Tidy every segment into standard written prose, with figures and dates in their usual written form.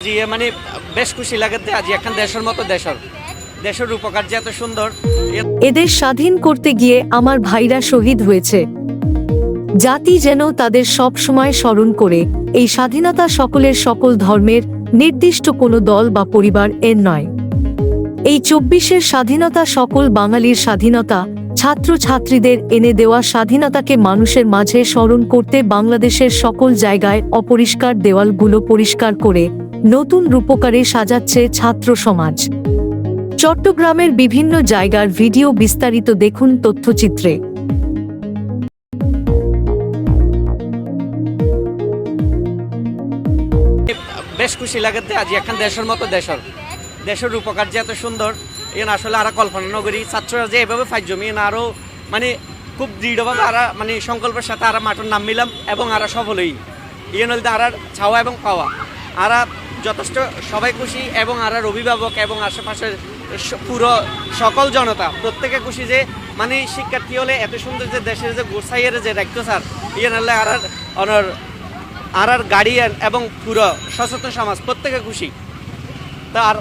জি মানে বেশ খুশি লাগাতে আজ এখন দেশের মতো দেশের উপকার যে এত সুন্দর। এদের স্বাধীন করতে গিয়ে আমার ভাইরা শহীদ হয়েছে। জাতি যেন তাদের সব সময় স্মরণ করে। এই স্বাধীনতা সকলের, সকল ধর্মের, নির্দিষ্ট কোনো দল বা পরিবার এর নয়। এই 24-এর স্বাধীনতা সকল বাঙালির স্বাধীনতা, ছাত্র ছাত্রীদের এনে দেওয়া স্বাধীনতাকে মানুষের মাঝে স্মরণ করতে বাংলাদেশের সকল জায়গায় অপরিষ্কার দেওয়ালগুলো পরিষ্কার করে নতুন রূপকারে সাজাচ্ছে ছাত্র সমাজ। চট্টগ্রামের বিভিন্ন জায়গার ভিডিও বিস্তারিত দেখুন তথ্যচিত্রে। বেশ খুশি লাগাতে আজ এখন দেশের মতো দেশের উপকার যে এত সুন্দর এন আসলে আরা কল্পনা নগরী ছাত্ররা যে এভাবে ফাইজ জমি আরও মানে খুব দৃঢ়ভাবে আরা মানে সংকল্পের সাথে আরা মাঠের নাম মিলাম এবং আরা সফলই ইয়ে নলতে আরার ছাওয়া এবং পাওয়া আরা যথেষ্ট সবাই খুশি এবং আরার অভিভাবক এবং আশেপাশের পুরো সকল জনতা প্রত্যেকে খুশি যে মানে শিক্ষার্থী হলে এত সুন্দর যে দেশের যে গোসাইয়ের যে দায়িত্ব স্যার ইয়ে নাহলে আরার অনর আরার গার্ডিয়ান এবং পুরো সচেতন সমাজ প্রত্যেকে খুশি। তা আর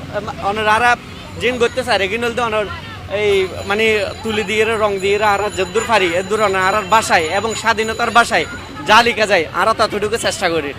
অনর আরা জিন করতে স্যার এগিয়ে নলতে অনর এই মানে তুলি দিয়ে রং দিয়ে আর যদ্দূর ফারি এদূর আরার বাসায় এবং স্বাধীনতার বাসায় যা লিখা যায় আরা ততটুকু চেষ্টা করি।